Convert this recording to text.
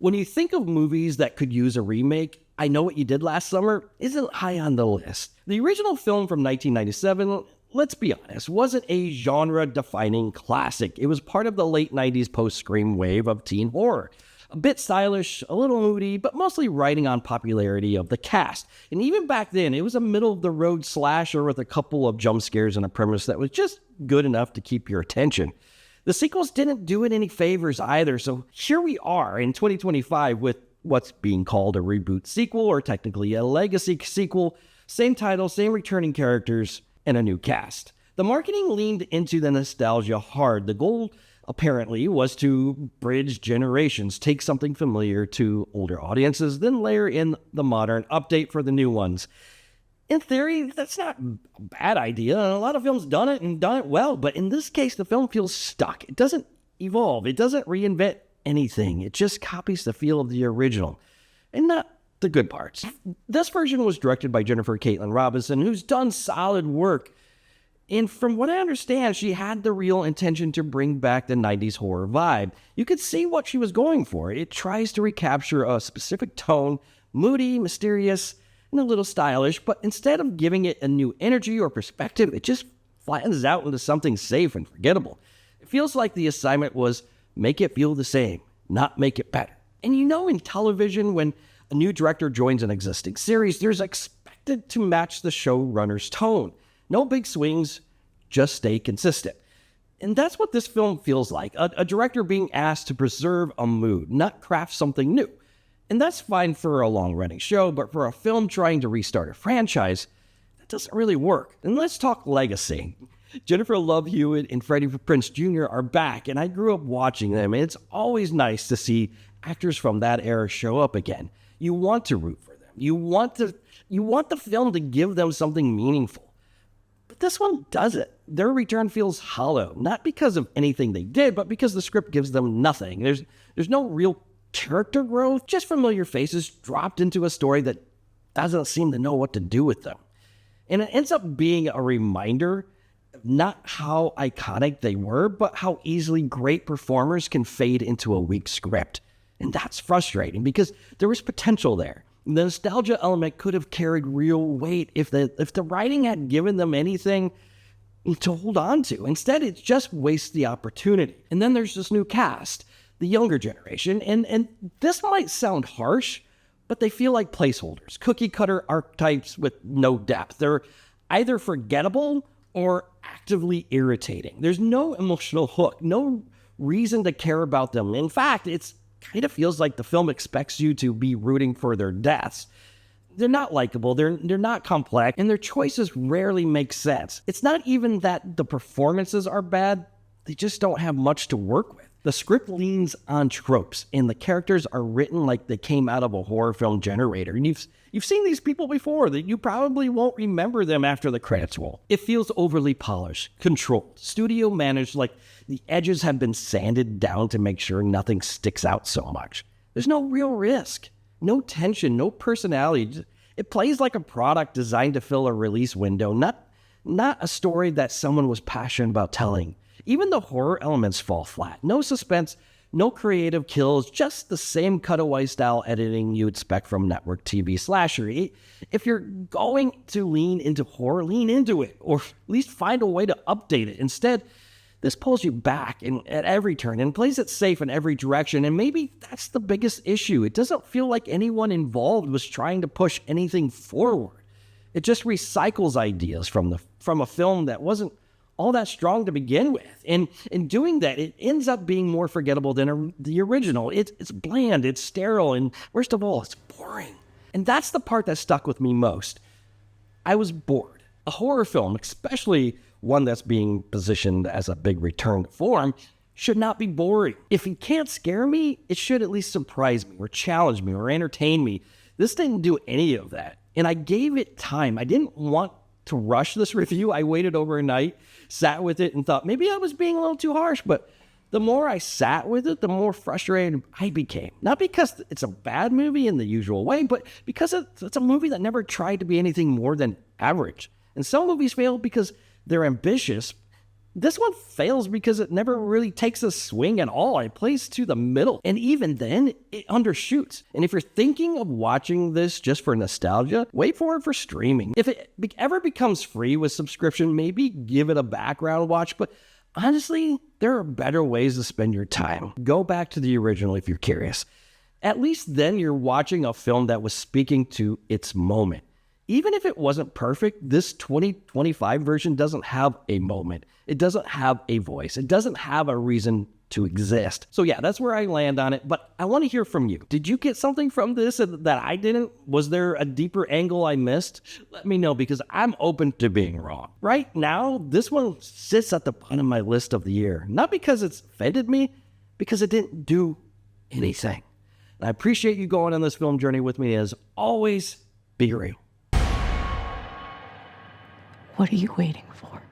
When you think of movies that could use a remake, I Know What You Did Last Summer isn't high on the list. The original film from 1997, let's be honest, wasn't a genre-defining classic. It was part of the late 90s post-Scream wave of teen horror. A bit stylish, a little moody, but mostly riding on popularity of the cast. And even back then, it was a middle-of-the-road slasher with a couple of jump scares and a premise that was just good enough to keep your attention. The sequels didn't do it any favors either, so here we are in 2025 with what's being called a reboot sequel, or technically a legacy sequel, same title, same returning characters, and a new cast. The marketing leaned into the nostalgia hard. The goal, apparently, was to bridge generations, take something familiar to older audiences, then layer in the modern update for the new ones. In theory, that's not a bad idea, and a lot of films done it and done it well, but in this case, the film feels stuck. It doesn't evolve. It doesn't reinvent anything. It just copies the feel of the original, and not the good parts. This version was directed by Jennifer Caitlin Robinson, who's done solid work. And from what I understand, she had the real intention to bring back the 90s horror vibe. You could see what she was going for. It tries to recapture a specific tone, moody, mysterious, and a little stylish, but instead of giving it a new energy or perspective, it just flattens out into something safe and forgettable. It feels like the assignment was make it feel the same, not make it better. And you know, in television, when a new director joins an existing series, there's expected to match the showrunner's tone. No big swings, just stay consistent. And that's what this film feels like, a director being asked to preserve a mood, not craft something new. And that's fine for a long-running show, but for a film trying to restart a franchise, that doesn't really work. And let's talk legacy. Jennifer Love Hewitt and Freddie Prinze Jr. are back, and I grew up watching them, and it's always nice to see actors from that era show up again. You want to root for them. You want the film to give them something meaningful. But this one doesn't. Their return feels hollow, not because of anything they did, but because the script gives them nothing. There's no real character growth, just familiar faces dropped into a story that doesn't seem to know what to do with them. And it ends up being a reminder of not how iconic they were, but how easily great performers can fade into a weak script. And that's frustrating because there was potential there. The nostalgia element could have carried real weight if the writing had given them anything to hold on to. Instead, it just wastes the opportunity. And then there's this new cast, the younger generation, and this might sound harsh, but they feel like placeholders, cookie-cutter archetypes with no depth. They're either forgettable or actively irritating. There's no emotional hook, no reason to care about them. In fact, it's kind of feels like the film expects you to be rooting for their deaths. They're not likable, they're not complex, and their choices rarely make sense. It's not even that the performances are bad, they just don't have much to work with. The script leans on tropes, and the characters are written like they came out of a horror film generator. And you've seen these people before, that you probably won't remember them after the credits roll. It feels overly polished, controlled, studio managed, like the edges have been sanded down to make sure nothing sticks out so much. There's no real risk, no tension, no personality. It plays like a product designed to fill a release window, not a story that someone was passionate about telling. Even the horror elements fall flat. No suspense, no creative kills, just the same cutaway-style editing you expect from network TV slasher. If you're going to lean into horror, lean into it, or at least find a way to update it. Instead, this pulls you back at every turn and plays it safe in every direction, and maybe that's the biggest issue. It doesn't feel like anyone involved was trying to push anything forward. It just recycles ideas from a film that wasn't all that strong to begin with. And in doing that, it ends up being more forgettable than the original. It's bland, it's sterile, and worst of all, it's boring. And that's the part that stuck with me most. I was bored. A horror film, especially one that's being positioned as a big return to form, should not be boring. If it can't scare me, it should at least surprise me or challenge me or entertain me. This didn't do any of that. And I gave it time. I didn't want to rush this review. I waited overnight, sat with it, and thought maybe I was being a little too harsh, but the more I sat with it, the more frustrated I became. Not because it's a bad movie in the usual way, but because it's a movie that never tried to be anything more than average. And some movies fail because they're ambitious, This one fails because it never really takes a swing at all. It plays to the middle. And even then, it undershoots. And if you're thinking of watching this just for nostalgia, wait for it for streaming. If it ever becomes free with subscription, maybe give it a background watch. But honestly, there are better ways to spend your time. Go back to the original if you're curious. At least then you're watching a film that was speaking to its moment. Even if it wasn't perfect, this 2025 version doesn't have a moment. It doesn't have a voice. It doesn't have a reason to exist. So yeah, that's where I land on it, but I want to hear from you. Did you get something from this that I didn't? Was there a deeper angle I missed? Let me know, because I'm open to being wrong. Right now, this one sits at the bottom of my list of the year. Not because it's offended me, because it didn't do anything. And I appreciate you going on this film journey with me. As always, be real. What are you waiting for?